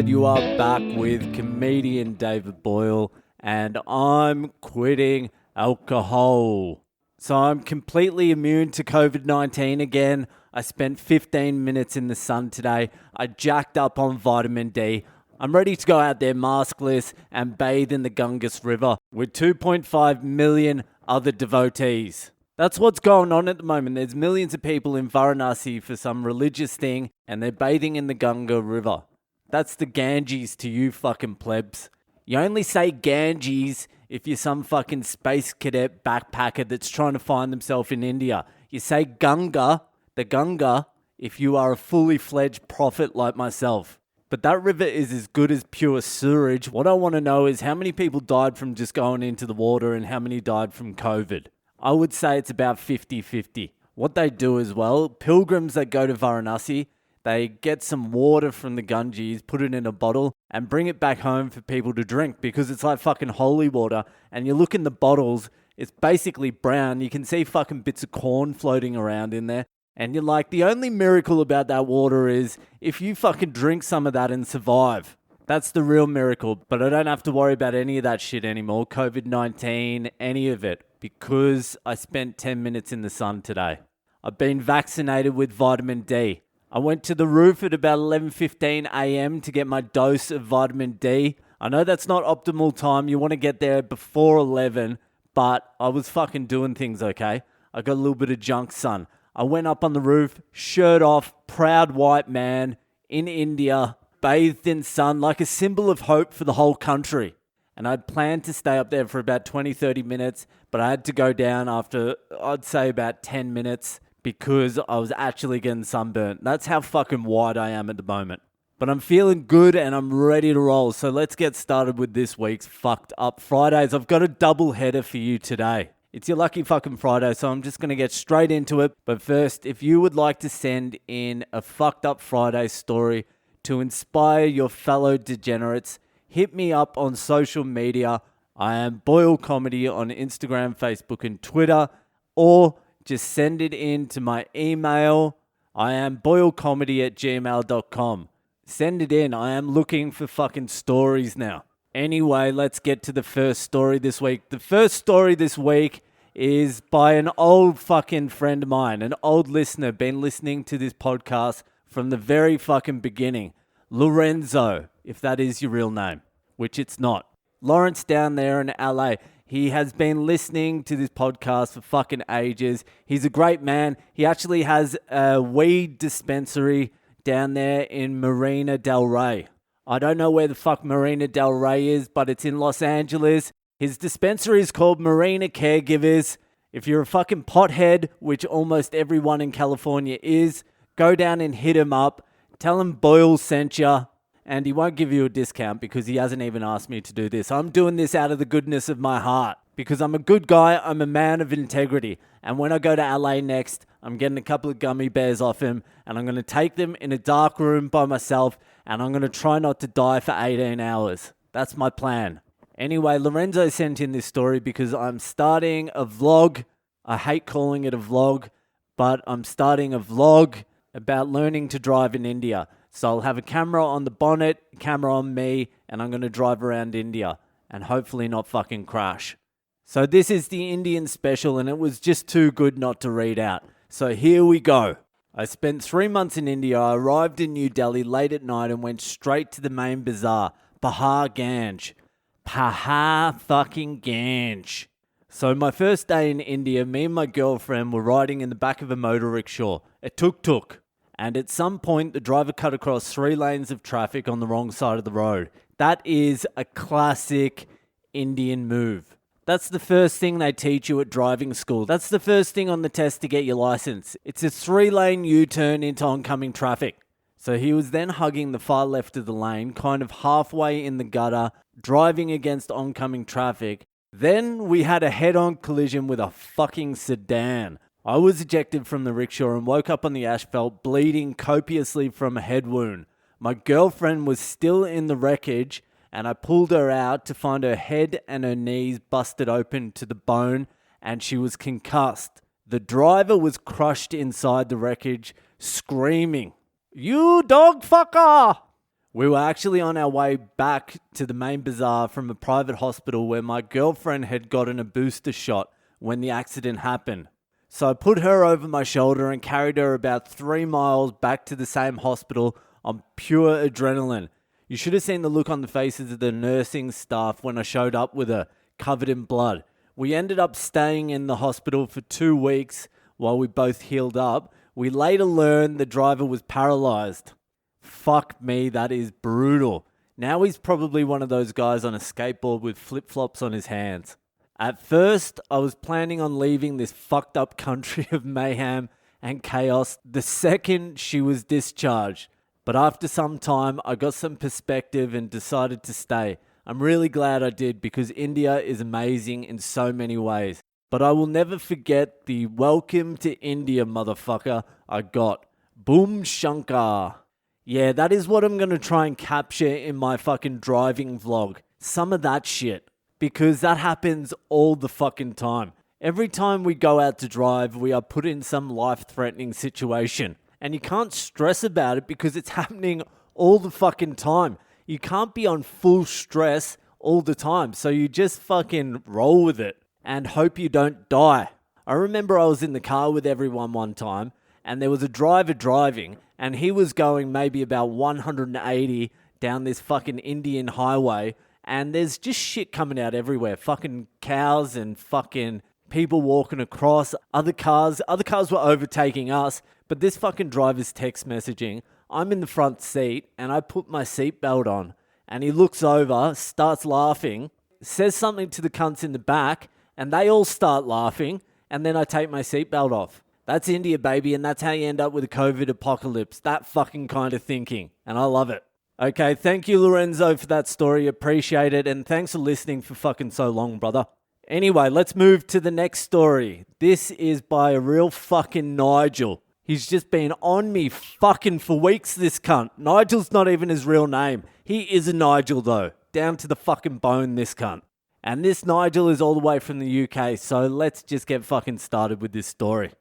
Alright, you are back with comedian David Boyle, and I'm quitting alcohol. So I'm completely immune to COVID-19 again. I spent 15 minutes in the sun today. I jacked up on vitamin D. I'm ready to go out there maskless and bathe in the Ganges River with 2.5 million other devotees. That's what's going on at the moment. There's millions of people in Varanasi for some religious thing, and they're bathing in the Ganga River. That's the Ganges to you fucking plebs. You only say Ganges if you're some fucking space cadet backpacker that's trying to find themselves in India. You say Ganga, the Ganga, if you are a fully fledged prophet like myself. But that river is as good as pure sewage. What I want to know is how many people died from just going into the water and how many died from COVID. I would say it's about 50-50. What they do as well, pilgrims that go to Varanasi, they get some water from the Ganges, put it in a bottle, and bring it back home for people to drink because it's like fucking holy water. And you look in the bottles, it's basically brown. You can see fucking bits of corn floating around in there. And you're like, the only miracle about that water is if you fucking drink some of that and survive. That's the real miracle. But I don't have to worry about any of that shit anymore. COVID-19, any of it. Because I spent 10 minutes in the sun today. I've been vaccinated with vitamin D. I went to the roof at about 11:15 a.m. to get my dose of vitamin D. I know that's not optimal time. You want to get there before 11, but I was fucking doing things, okay? I got a little bit of junk sun. I went up on the roof, shirt off, proud white man in India, bathed in sun like a symbol of hope for the whole country. And I'd planned to stay up there for about 20-30 minutes, but I had to go down after, I'd say, about 10 minutes because I was actually getting sunburnt. That's how fucking white I am at the moment. But I'm feeling good and I'm ready to roll. So let's get started with this week's Fucked Up Fridays. I've got a double header for you today. It's your lucky fucking Friday, so I'm just going to get straight into it. But first, if you would like to send in a Fucked Up Friday story to inspire your fellow degenerates, hit me up on social media. I am Boyle Comedy on Instagram, Facebook, and Twitter. Or just send it in to my email. I am boylecomedy@gmail.com. Send it in. I am looking for fucking stories now. Anyway, let's get to the first story this week. The first story this week is by an old fucking friend of mine, an old listener, been listening to this podcast from the very fucking beginning. Lorenzo, if that is your real name, which it's not. Lawrence down there in LA. He has been listening to this podcast for fucking ages. He's a great man. He actually has a weed dispensary down there in Marina Del Rey. I don't know where the fuck Marina Del Rey is, but it's in Los Angeles. His dispensary is called Marina Caregivers. If you're a fucking pothead, which almost everyone in California is, go down and hit him up. Tell him Boyle sent ya. And he won't give you a discount because he hasn't even asked me to do this. I'm doing this out of the goodness of my heart because I'm a good guy. I'm a man of integrity. And when I go to LA next, I'm getting a couple of gummy bears off him and I'm going to take them in a dark room by myself and I'm going to try not to die for 18 hours. That's my plan. Anyway, Lorenzo sent in this story because I'm starting a vlog. I hate calling it a vlog, but I'm starting a vlog about learning to drive in India. So I'll have a camera on the bonnet, a camera on me, and I'm going to drive around India and hopefully not fucking crash. So this is the Indian special and it was just too good not to read out. So here we go. I spent 3 months in India. I arrived in New Delhi late at night and went straight to the main bazaar, Pahar Ganj. Pahar fucking Ganj. So my first day in India, me and my girlfriend were riding in the back of a motor rickshaw, a tuk-tuk. And at some point, the driver cut across 3 lanes of traffic on the wrong side of the road. That is a classic Indian move. That's the first thing they teach you at driving school. That's the first thing on the test to get your license. It's a 3-lane U-turn into oncoming traffic. So he was then hugging the far left of the lane, kind of halfway in the gutter, driving against oncoming traffic. Then we had a head-on collision with a fucking sedan. I was ejected from the rickshaw and woke up on the asphalt bleeding copiously from a head wound. My girlfriend was still in the wreckage and I pulled her out to find her head and her knees busted open to the bone and she was concussed. The driver was crushed inside the wreckage, screaming, "You dog fucker!" We were actually on our way back to the main bazaar from a private hospital where my girlfriend had gotten a booster shot when the accident happened. So I put her over my shoulder and carried her about 3 miles back to the same hospital on pure adrenaline. You should have seen the look on the faces of the nursing staff when I showed up with her, covered in blood. We ended up staying in the hospital for 2 weeks while we both healed up. We later learned the driver was paralyzed. Fuck me, that is brutal. Now he's probably one of those guys on a skateboard with flip-flops on his hands. At first, I was planning on leaving this fucked up country of mayhem and chaos the second she was discharged. But after some time, I got some perspective and decided to stay. I'm really glad I did because India is amazing in so many ways. But I will never forget the welcome to India motherfucker I got. Boom Shankar. Yeah, that is what I'm going to try and capture in my fucking driving vlog. Some of that shit. Because that happens all the fucking time. Every time we go out to drive, we are put in some life-threatening situation. And you can't stress about it because it's happening all the fucking time. You can't be on full stress all the time. So you just fucking roll with it and hope you don't die. I remember I was in the car with everyone one time and there was a driver driving and he was going maybe about 180 down this fucking Indian highway. And there's just shit coming out everywhere. Fucking cows and fucking people walking across. Other cars were overtaking us. But this fucking driver's text messaging. I'm in the front seat and I put my seatbelt on. And he looks over, starts laughing, says something to the cunts in the back. And they all start laughing. And then I take my seatbelt off. That's India, baby. And that's how you end up with a COVID apocalypse. That fucking kind of thinking. And I love it. Okay, thank you, Lorenzo, for that story. Appreciate it. And thanks for listening for fucking so long, brother. Anyway, let's move to the next story. This is by a real fucking Nigel. He's just been on me fucking for weeks, this cunt. Nigel's not even his real name. He is a Nigel, though. Down to the fucking bone, this cunt. And this Nigel is all the way from the UK, so let's just get fucking started with this story.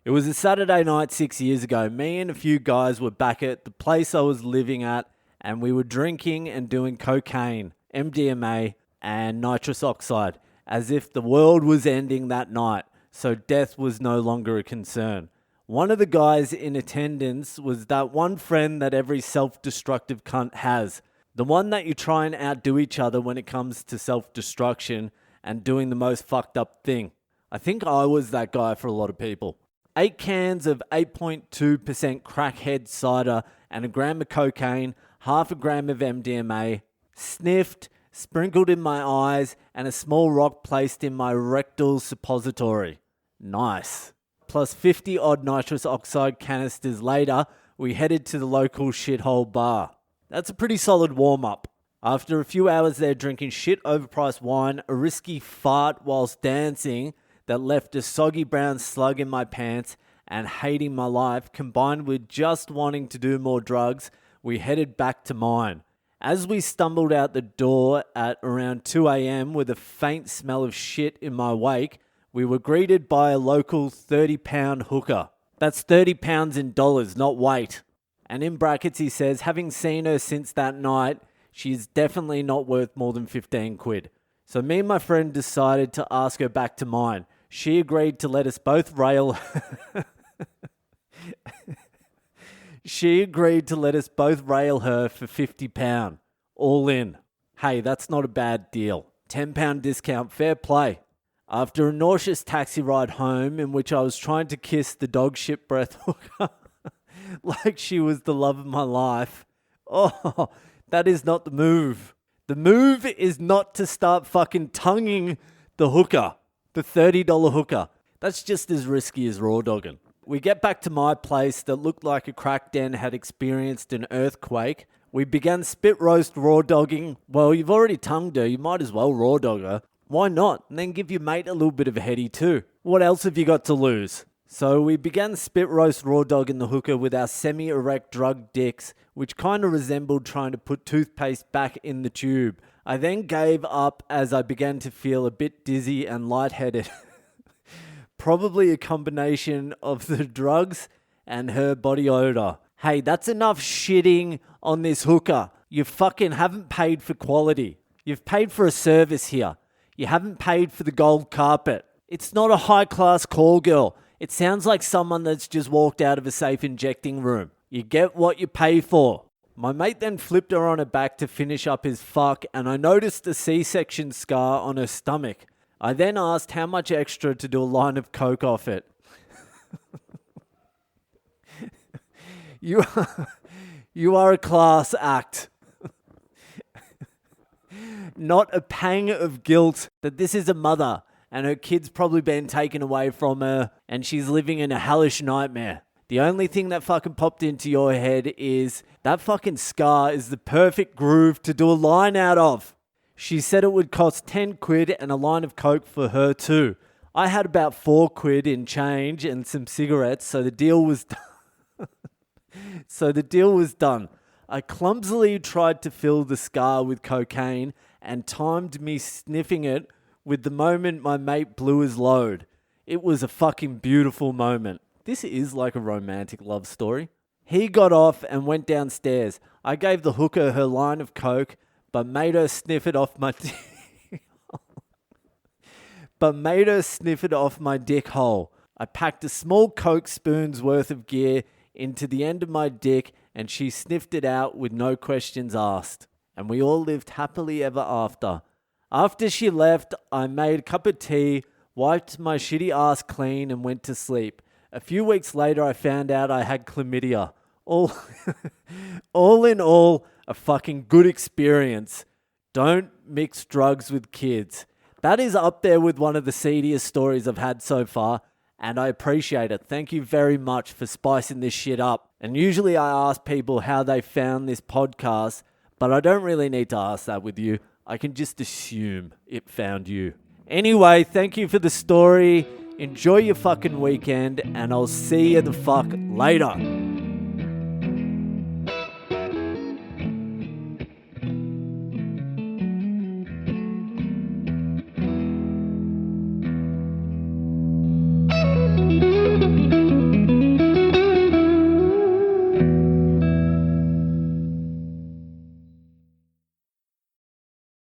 It was a Saturday night 6 years ago. Me and a few guys were back at the place I was living at, and we were drinking and doing cocaine, MDMA, and nitrous oxide, as if the world was ending that night, so death was no longer a concern. One of the guys in attendance was that one friend that every self-destructive cunt has, the one that you try and outdo each other when it comes to self-destruction and doing the most fucked up thing. I think I was that guy for a lot of people. 8 cans of 8.2% crackhead cider and a gram of cocaine, half a gram of MDMA, sniffed, sprinkled in my eyes, and a small rock placed in my rectal suppository. Nice. Plus 50 odd nitrous oxide canisters later, we headed to the local shithole bar. That's a pretty solid warm-up. After a few hours there drinking shit overpriced wine, a risky fart whilst dancing that left a soggy brown slug in my pants, and hating my life, combined with just wanting to do more drugs, we headed back to mine. As we stumbled out the door at around 2 a.m. with a faint smell of shit in my wake, we were greeted by a local 30-pound hooker. That's 30 pounds in dollars, not weight. And in brackets he says, having seen her since that night, she's definitely not worth more than 15 quid. So me and my friend decided to ask her back to mine. She agreed to let us both rail... She agreed to let us both rail her for £50, all in. Hey, that's not a bad deal. £10 discount, fair play. After a nauseous taxi ride home in which I was trying to kiss the dog shit breath hooker like she was the love of my life, oh, that is not the move. The move is not to start fucking tonguing the hooker, the $30 hooker. That's just as risky as raw dogging. We get back to my place that looked like a crack den had experienced an earthquake. We began spit roast raw dogging. Well, you've already tongued her, you might as well raw dog her. Why not? And then give your mate a little bit of a heady too. What else have you got to lose? So we began spit roast raw dogging the hooker with our semi-erect drug dicks, which kind of resembled trying to put toothpaste back in the tube. I then gave up as I began to feel a bit dizzy and lightheaded. Probably a combination of the drugs and her body odor. Hey, that's enough shitting on this hooker. You fucking haven't paid for quality. You've paid for a service here. You haven't paid for the gold carpet. It's not a high-class call girl. It sounds like someone that's just walked out of a safe injecting room. You get what you pay for. My mate then flipped her on her back to finish up his fuck, and I noticed a C-section scar on her stomach. I then asked how much extra to do a line of coke off it. You are a class act. Not a pang of guilt that this is a mother and her kid's probably been taken away from her and she's living in a hellish nightmare. The only thing that fucking popped into your head is that fucking scar is the perfect groove to do a line out of. She said it would cost 10 quid and a line of coke for her too. I had about 4 quid in change and some cigarettes, so the deal was done. I clumsily tried to fill the scar with cocaine and timed me sniffing it with the moment my mate blew his load. It was a fucking beautiful moment. This is like a romantic love story. He got off and went downstairs. I gave the hooker her line of coke, but made her sniff it off my dick hole. I packed a small coke spoon's worth of gear into the end of my dick and she sniffed it out with no questions asked. And we all lived happily ever after. After she left, I made a cup of tea, wiped my shitty ass clean and went to sleep. A few weeks later, I found out I had chlamydia. All in all, a fucking good experience. Don't mix drugs with kids. That is up there with one of the seediest stories I've had so far, and I appreciate it. Thank you very much for spicing this shit up. And usually I ask people how they found this podcast, but I don't really need to ask that with you. I can just assume it found you. Anyway, thank you for the story. Enjoy your fucking weekend, and I'll see you the fuck later.